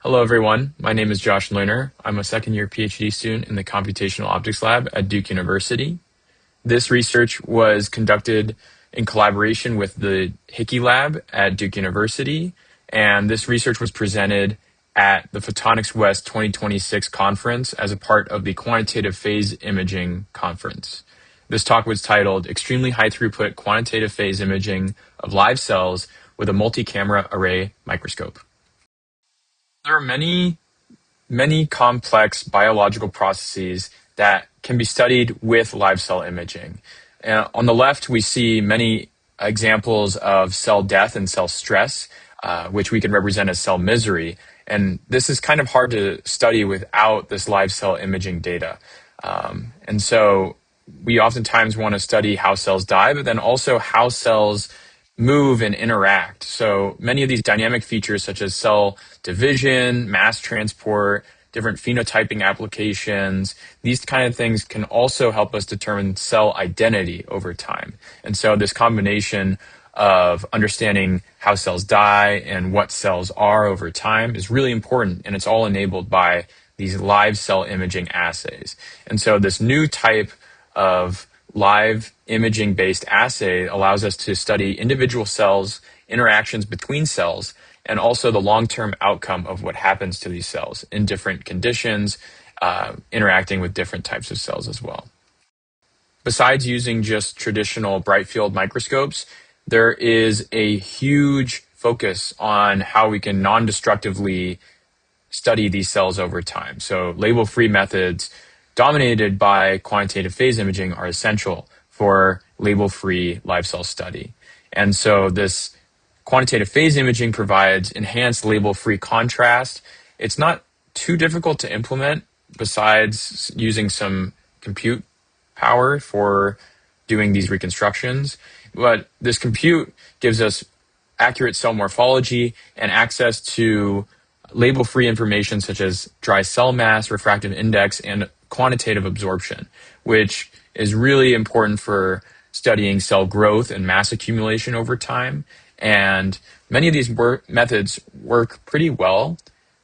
Hello, everyone. My name is Josh Lerner. I'm a second-year PhD student in the Computational Optics Lab at Duke University. This research was conducted in collaboration with the Hickey Lab at Duke University, and this research was presented at the Photonics West 2026 conference as a part of the Quantitative Phase Imaging Conference. This talk was titled Extremely High Throughput Quantitative Phase Imaging of Live Cells with a Multi-Camera Array Microscope. There are many complex biological processes that can be studied with live cell imaging. On the left, we see many examples of cell death and cell stress, which we can represent as cell misery. And this is kind of hard to study without this live cell imaging data. And so we oftentimes want to study how cells die, but then also how cells move and interact. So many of these dynamic features such as cell division, mass transport, different phenotyping applications, these kind of things can also help us determine cell identity over time. And so this combination of understanding how cells die and what cells are over time is really important, and it's all enabled by these live cell imaging assays. And so this new type of live imaging-based assay allows us to study individual cells, interactions between cells, and also the long-term outcome of what happens to these cells in different conditions, interacting with different types of cells as well. Besides using just traditional bright field microscopes, there is a huge focus on how we can non-destructively study these cells over time. So label-free methods dominated by quantitative phase imaging are essential for label-free live cell study. And so this quantitative phase imaging provides enhanced label-free contrast. It's not too difficult to implement besides using some compute power for doing these reconstructions. But this compute gives us accurate cell morphology and access to label-free information such as dry cell mass, refractive index, and quantitative absorption, which is really important for studying cell growth and mass accumulation over time. And many of these methods work pretty well,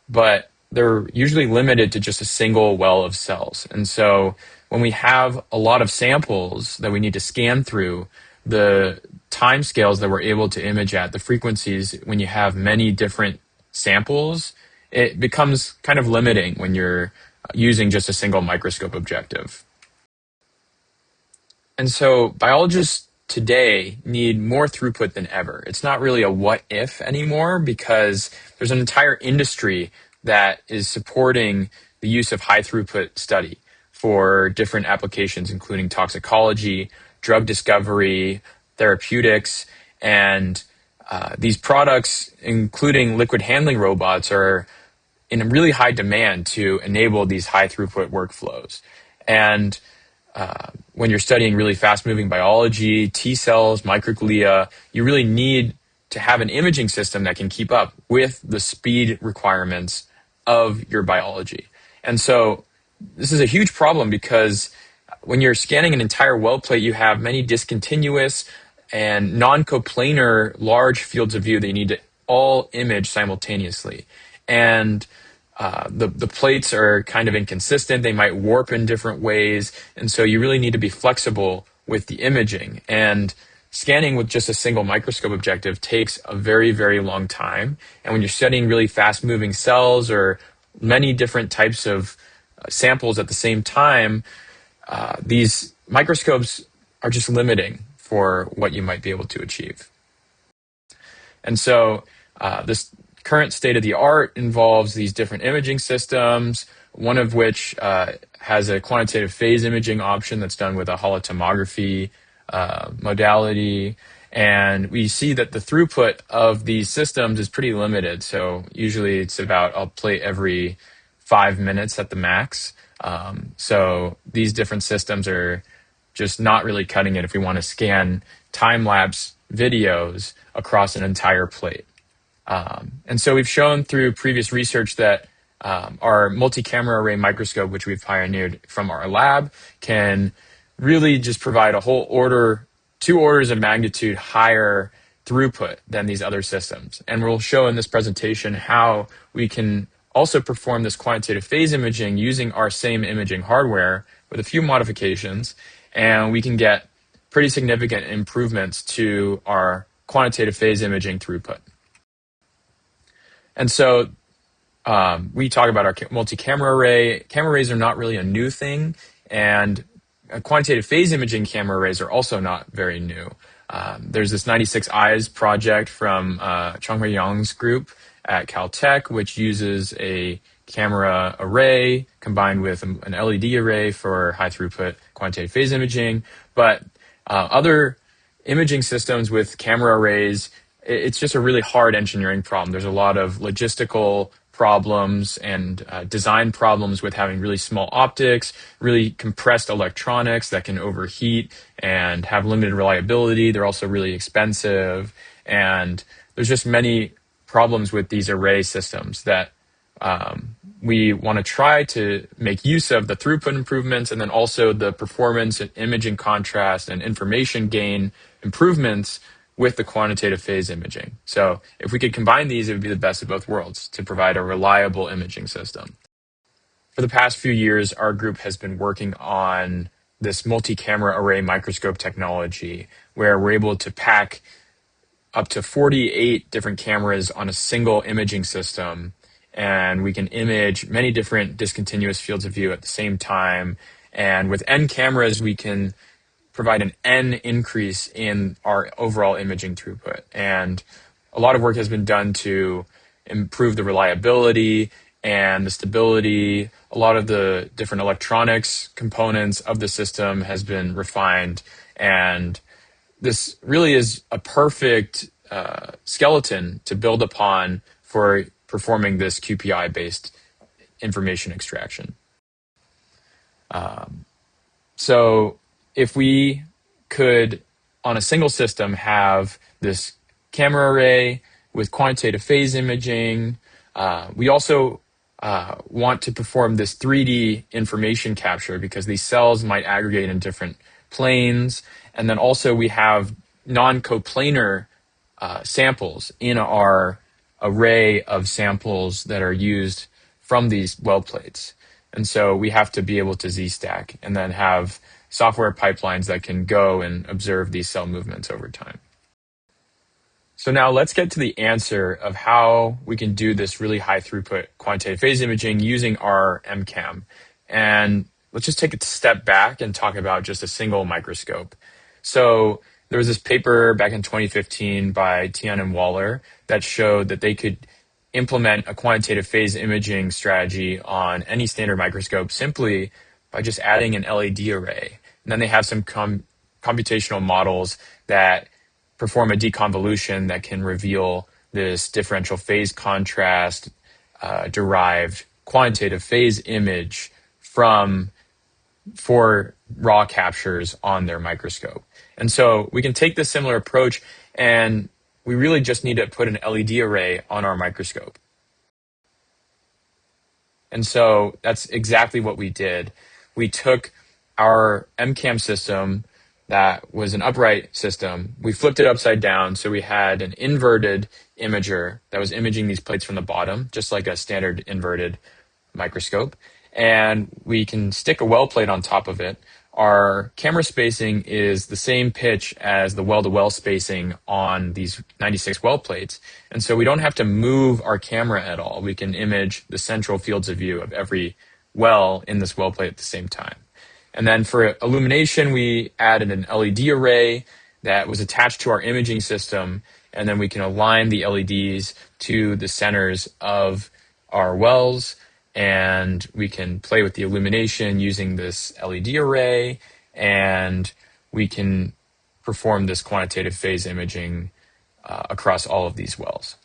but they're usually limited to just a single well of cells. And so when we have a lot of samples that we need to scan through, the time scales that we're able to image at, the frequencies, when you have many different samples, it becomes kind of limiting when you're using just a single microscope objective. And so biologists today need more throughput than ever. It's not really a what if anymore because there's an entire industry that is supporting the use of high throughput study for different applications, including toxicology, drug discovery, therapeutics, and these products, including liquid handling robots, are in really high demand to enable these high throughput workflows. And when you're studying really fast-moving biology, T cells, microglia, you really need to have an imaging system that can keep up with the speed requirements of your biology. And so this is a huge problem because when you're scanning an entire well plate, you have many discontinuous and non-coplanar large fields of view that you need to all image simultaneously. And the plates are kind of inconsistent. They might warp in different ways. And so you really need to be flexible with the imaging. And scanning with just a single microscope objective takes a very, very long time. And when you're studying really fast-moving cells or many different types of samples at the same time, these microscopes are just limiting for what you might be able to achieve. And so this current state of the art involves these different imaging systems, one of which has a quantitative phase imaging option that's done with a holotomography modality. And we see that the throughput of these systems is pretty limited. So usually it's about a plate every 5 minutes at the max. So these different systems are just not really cutting it if we want to scan time-lapse videos across an entire plate. And so we've shown through previous research that our multi-camera array microscope, which we've pioneered from our lab, can really just provide a whole order, 2 orders of magnitude higher throughput than these other systems. And we'll show in this presentation how we can also perform this quantitative phase imaging using our same imaging hardware with a few modifications, and we can get pretty significant improvements to our quantitative phase imaging throughput. And so we talk about our multi-camera array. Camera arrays are not really a new thing, and quantitative phase imaging camera arrays are also not very new. There's this 96 Eyes project from Chonghui Yang's group at Caltech, which uses a camera array combined with an LED array for high throughput quantitative phase imaging. But other imaging systems with camera arrays, it's just a really hard engineering problem. There's a lot of logistical problems and design problems with having really small optics, really compressed electronics that can overheat and have limited reliability. They're also really expensive. And there's just many problems with these array systems that we want to try to make use of the throughput improvements and then also the performance and imaging contrast and information gain improvements with the quantitative phase imaging. So if we could combine these, it would be the best of both worlds to provide a reliable imaging system. For the past few years, our group has been working on this multi-camera array microscope technology where we're able to pack up to 48 different cameras on a single imaging system, and we can image many different discontinuous fields of view at the same time. And with N cameras, we can provide an N increase in our overall imaging throughput. And a lot of work has been done to improve the reliability and the stability. A lot of the different electronics components of the system has been refined. And this really is a perfect skeleton to build upon for performing this QPI-based information extraction. So if we could, on a single system, have this camera array with quantitative phase imaging, we also want to perform this 3D information capture because these cells might aggregate in different planes. And then also we have non-coplanar samples in our array of samples that are used from these well plates. And so we have to be able to Z-stack and then have software pipelines that can go and observe these cell movements over time. So now let's get to the answer of how we can do this really high throughput quantitative phase imaging using our MCAM. And let's just take a step back and talk about just a single microscope. So there was this paper back in 2015 by Tian and Waller that showed that they could implement a quantitative phase imaging strategy on any standard microscope simply by just adding an LED array. And then they have some computational models that perform a deconvolution that can reveal this differential phase contrast derived quantitative phase image for raw captures on their microscope. And so we can take this similar approach, and we really just need to put an LED array on our microscope. And so that's exactly what we did. We took our MCAM system that was an upright system. We flipped it upside down, so we had an inverted imager that was imaging these plates from the bottom, just like a standard inverted microscope. And we can stick a well plate on top of it. Our camera spacing is the same pitch as the well-to-well spacing on these 96 well plates. And so we don't have to move our camera at all. We can image the central fields of view of every well in this well plate at the same time. And then for illumination, we added an LED array that was attached to our imaging system. And then we can align the LEDs to the centers of our wells. And we can play with the illumination using this LED array, and we can perform this quantitative phase imaging across all of these wells.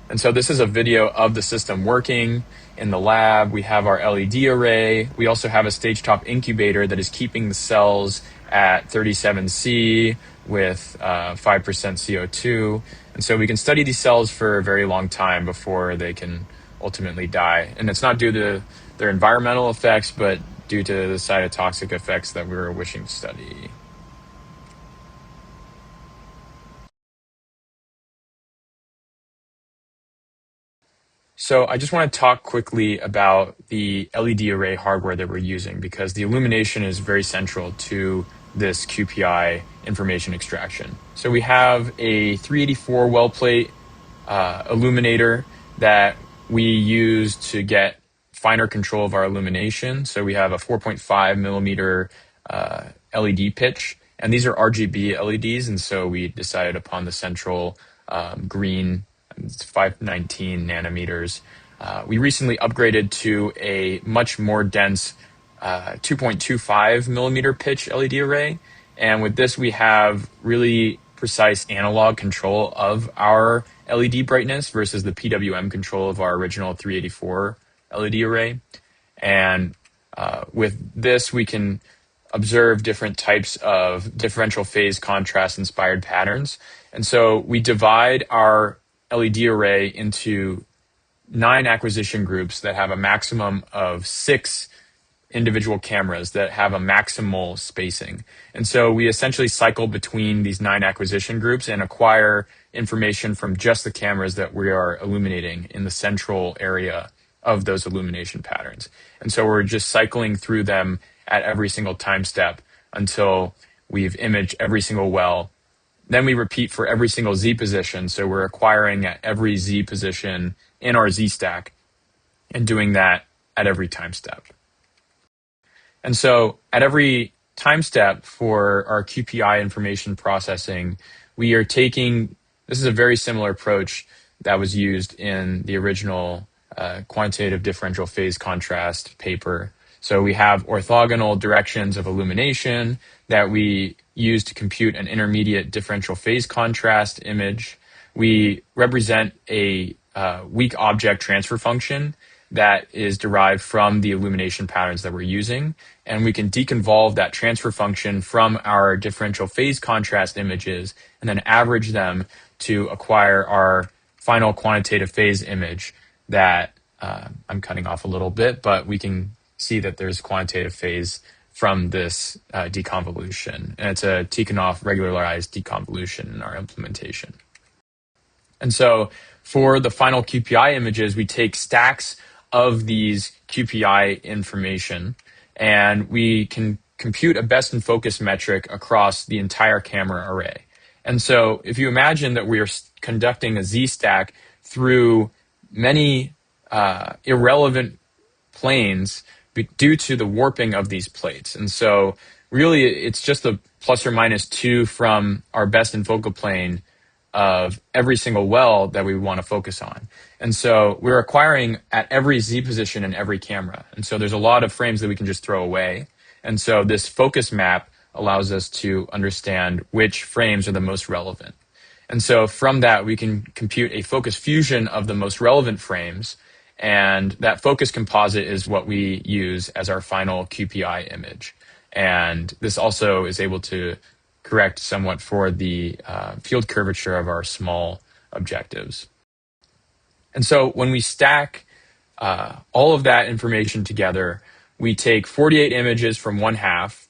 And so this is a video of the system working in the lab. We have our LED array. We also have a stage top incubator that is keeping the cells at 37C with 5% CO2. And so we can study these cells for a very long time before they can ultimately die. And it's not due to their environmental effects, but due to the cytotoxic effects that we were wishing to study. So I just want to talk quickly about the LED array hardware that we're using because the illumination is very central to this QPI information extraction. So we have a 384 well plate illuminator that we use to get finer control of our illumination. So we have a 4.5 millimeter LED pitch, and these are RGB LEDs, and so we decided upon the central green. It's 519 nanometers. We recently upgraded to a much more dense 2.25 millimeter pitch LED array. And with this, we have really precise analog control of our LED brightness versus the PWM control of our original 384 LED array. And with this, we can observe different types of differential phase contrast inspired patterns. And so we divide our LED array into 9 acquisition groups that have a maximum of 6 individual cameras that have a maximal spacing. And so we essentially cycle between these 9 acquisition groups and acquire information from just the cameras that we are illuminating in the central area of those illumination patterns. And so we're just cycling through them at every single time step until we've imaged every single well. Then we repeat for every single Z position. So we're acquiring at every Z position in our Z stack and doing that at every time step. And so at every time step for our QPI information processing, we are taking, this is a very similar approach that was used in the original quantitative differential phase contrast paper. So we have orthogonal directions of illumination that we use to compute an intermediate differential phase contrast image. We represent a weak object transfer function that is derived from the illumination patterns that we're using. And we can deconvolve that transfer function from our differential phase contrast images and then average them to acquire our final quantitative phase image that I'm cutting off a little bit, but we can see that there's quantitative phase from this deconvolution. And it's a Tikhonov regularized deconvolution in our implementation. And so for the final QPI images, we take stacks of these QPI information, and we can compute a best in focus metric across the entire camera array. And so if you imagine that we are conducting a Z stack through many irrelevant planes due to the warping of these plates. And so really it's just a plus or minus 2 from our best in focal plane of every single well that we want to focus on. And so we're acquiring at every Z position in every camera. And so there's a lot of frames that we can just throw away. And so this focus map allows us to understand which frames are the most relevant. And so from that, we can compute a focus fusion of the most relevant frames. And that focus composite is what we use as our final QPI image. And this also is able to correct somewhat for the field curvature of our small objectives. And so when we stack all of that information together, we take 48 images from one half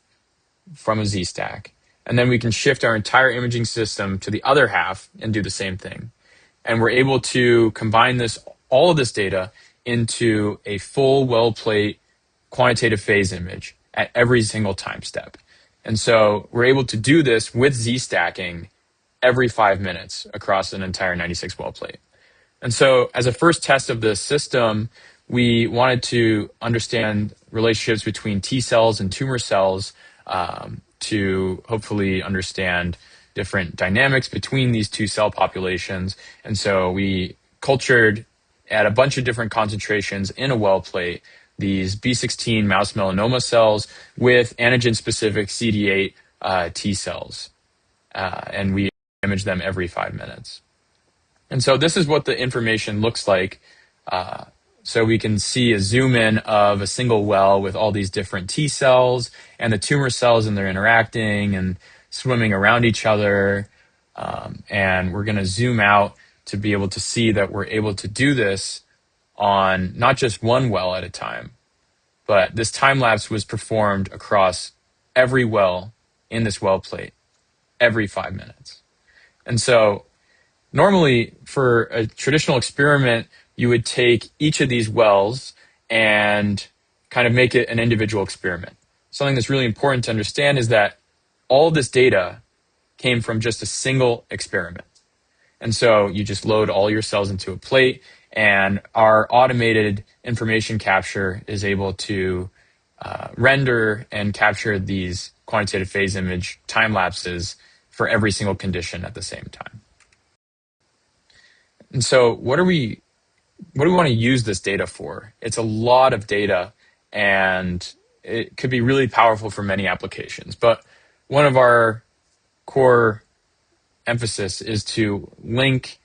from a Z stack, and then we can shift our entire imaging system to the other half and do the same thing. And we're able to combine all of this data into a full well plate quantitative phase image at every single time step. And so we're able to do this with Z stacking every 5 minutes across an entire 96 well plate. And so as a first test of this system, we wanted to understand relationships between T cells and tumor cells to hopefully understand different dynamics between these two cell populations. And so we cultured at a bunch of different concentrations in a well plate these B16 mouse melanoma cells with antigen-specific CD8 T cells. And we image them every 5 minutes. And so this is what the information looks like. So we can see a zoom in of a single well with all these different T cells and the tumor cells, and they're interacting and swimming around each other. And we're going to zoom out to be able to see that we're able to do this on not just one well at a time, but this time lapse was performed across every well in this well plate every 5 minutes. And so normally for a traditional experiment, you would take each of these wells and kind of make it an individual experiment. Something that's really important to understand is that all this data came from just a single experiment. And so you just load all your cells into a plate, and our automated information capture is able to render and capture these quantitative phase image time lapses for every single condition at the same time. And so what do we want to use this data for? It's a lot of data, and it could be really powerful for many applications. But one of our core emphasis is to link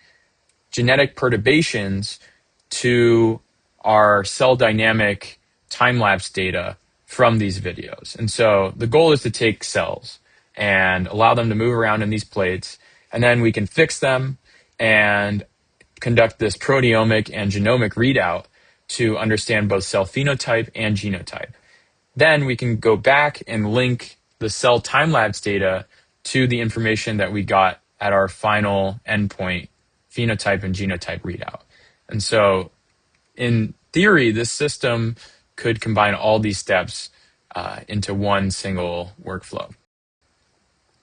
genetic perturbations to our cell dynamic time-lapse data from these videos. And so the goal is to take cells and allow them to move around in these plates, and then we can fix them and conduct this proteomic and genomic readout to understand both cell phenotype and genotype. Then we can go back and link the cell time-lapse data to the information that we got at our final endpoint phenotype and genotype readout. And so in theory, this system could combine all these steps into one single workflow.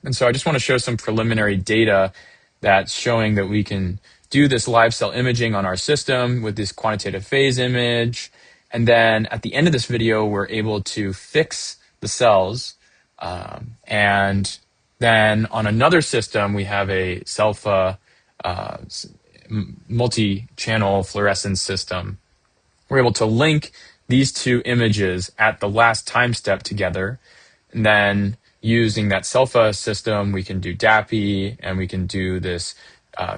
And so I just want to show some preliminary data that's showing that we can do this live cell imaging on our system with this quantitative phase image. And then at the end of this video, we're able to fix the cells. And then on another system, we have a SELFA multi-channel fluorescence system. We're able to link these two images at the last time step together. And then using that SELFA system, we can do DAPI, and we can do this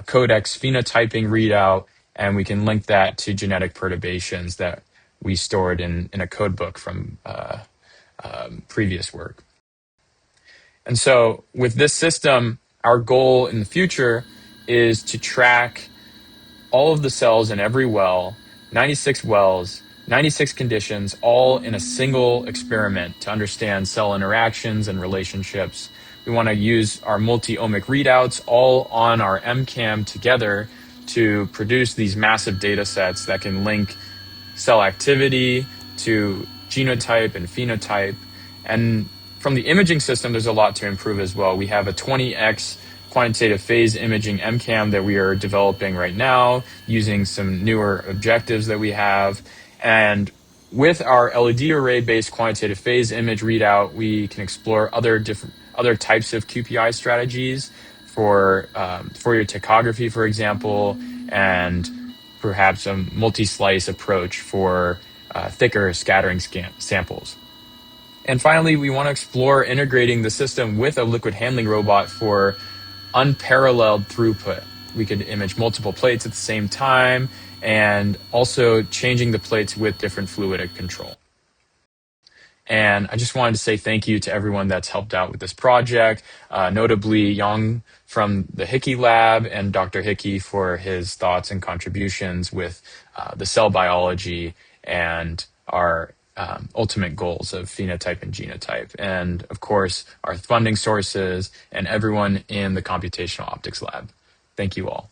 codex phenotyping readout, and we can link that to genetic perturbations that we stored in a code book from previous work. And so with this system, our goal in the future is to track all of the cells in every well, 96 wells, 96 conditions, all in a single experiment to understand cell interactions and relationships. We want to use our multi-ohmic readouts all on our MCAM together to produce these massive data sets that can link cell activity to genotype and phenotype. And from the imaging system, there's a lot to improve as well. We have a 20x quantitative phase imaging MCAM that we are developing right now using some newer objectives that we have. And with our LED array-based quantitative phase image readout, we can explore other types of QPI strategies for Fourier tachography, for example, and perhaps a multi-slice approach for thicker scattering samples. And finally, we want to explore integrating the system with a liquid handling robot for unparalleled throughput. We could image multiple plates at the same time, and also changing the plates with different fluidic control. And I just wanted to say thank you to everyone that's helped out with this project, notably Yang from the Hickey Lab and Dr. Hickey for his thoughts and contributions with the cell biology and our ultimate goals of phenotype and genotype. And of course, our funding sources and everyone in the Computational Optics Lab. Thank you all.